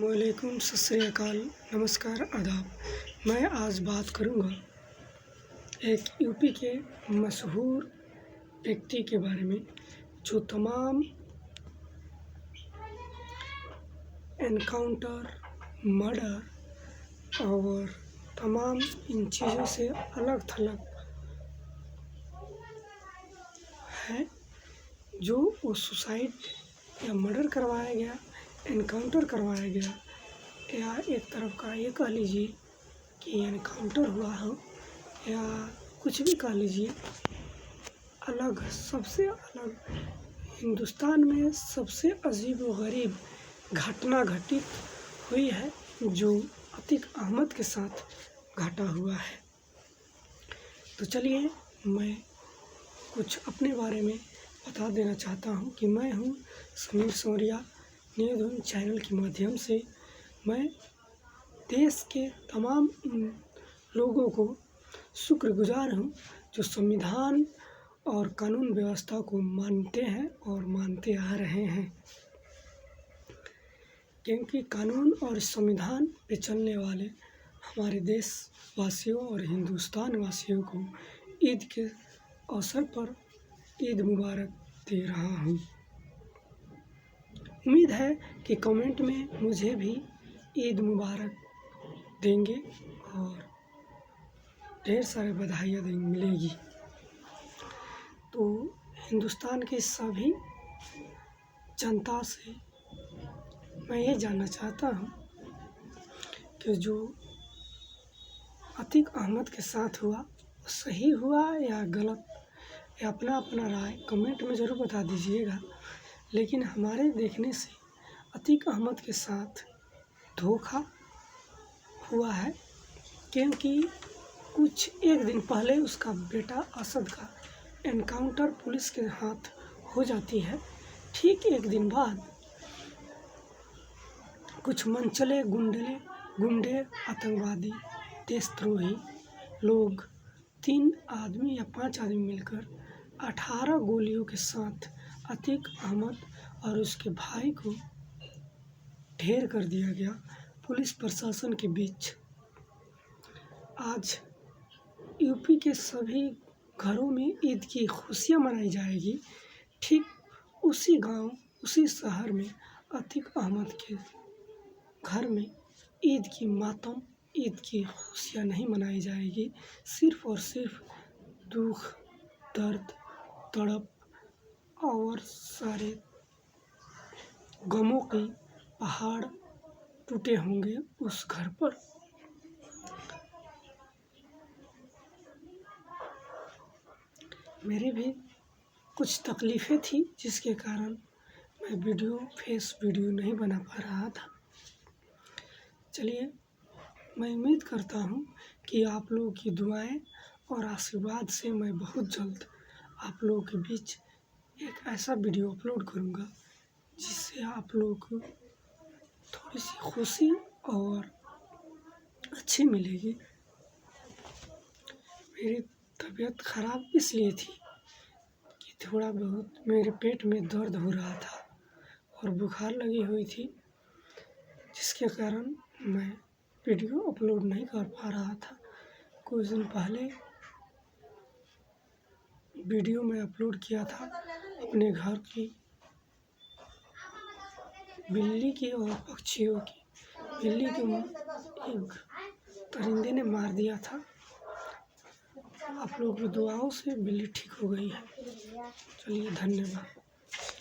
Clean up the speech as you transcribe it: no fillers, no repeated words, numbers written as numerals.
अस्सलामुअलैकुम, सत श्री अकाल, नमस्कार, आदाब। मैं आज बात करूँगा एक यूपी के मशहूर व्यक्ति के बारे में जो तमाम एनकाउंटर, मर्डर और तमाम इन चीज़ों से अलग थलग है। जो वो सुसाइड या मर्डर करवाया गया, एनकाउंटर करवाया गया, या एक तरफ का ये कह लीजिए कि एनकाउंटर हुआ हो, या कुछ भी कह लीजिए, अलग सबसे अलग हिंदुस्तान में सबसे अजीब व गरीब घटना घटित हुई है जो अतीक अहमद के साथ घटा हुआ है। तो चलिए मैं कुछ अपने बारे में बता देना चाहता हूँ कि मैं हूँ समीर सौरिया। न्यूज़ चैनल के माध्यम से मैं देश के तमाम लोगों को शुक्रगुजार हूँ जो संविधान और कानून व्यवस्था को मानते हैं और मानते आ रहे हैं, क्योंकि कानून और संविधान पे चलने वाले हमारे देशवासियों और हिंदुस्तान वासियों को ईद के अवसर पर ईद मुबारक दे रहा हूँ। उम्मीद है कि कमेंट में मुझे भी ईद मुबारक देंगे और ढेर सारे बधाइयाँ मिलेगी। तो हिंदुस्तान के सभी जनता से मैं ये जानना चाहता हूँ कि जो अतीक अहमद के साथ हुआ वो सही हुआ या गलत, या अपना अपना राय कमेंट में ज़रूर बता दीजिएगा। लेकिन हमारे देखने से अतीक अहमद के साथ धोखा हुआ है, क्योंकि कुछ एक दिन पहले उसका बेटा असद का एनकाउंटर पुलिस के हाथ हो जाती है। ठीक एक दिन बाद कुछ मनचले गुंडे आतंकवादी देशद्रोही लोग 3 आदमी या 5 आदमी मिलकर 18 गोलियों के साथ अतीक अहमद और उसके भाई को ढेर कर दिया गया पुलिस प्रशासन के बीच। आज यूपी के सभी घरों में ईद की खुशियाँ मनाई जाएगी। ठीक उसी गांव, उसी शहर में अतीक अहमद के घर में ईद की मातम, ईद की खुशियाँ नहीं मनाई जाएगी। सिर्फ़ और सिर्फ दुख, दर्द, तड़प और सारे गमों की पहाड़ टूटे होंगे उस घर पर। मेरी भी कुछ तकलीफ़ें थी जिसके कारण मैं वीडियो नहीं बना पा रहा था। चलिए मैं उम्मीद करता हूँ कि आप लोगों की दुआएं और आशीर्वाद से मैं बहुत जल्द आप लोगों के बीच एक ऐसा वीडियो अपलोड करूँगा जिससे आप लोगों को थोड़ी सी खुशी और अच्छी मिलेगी। मेरी तबीयत ख़राब इसलिए थी कि थोड़ा बहुत मेरे पेट में दर्द हो रहा था और बुखार लगी हुई थी, जिसके कारण मैं वीडियो अपलोड नहीं कर पा रहा था। कुछ दिन पहले वीडियो मैं अपलोड किया था अपने घर की बिल्ली की और पक्षियों की। बिल्ली को एक परिंदे ने मार दिया था। आप लोगों की दुआओं से बिल्ली ठीक हो गई है। चलिए धन्यवाद।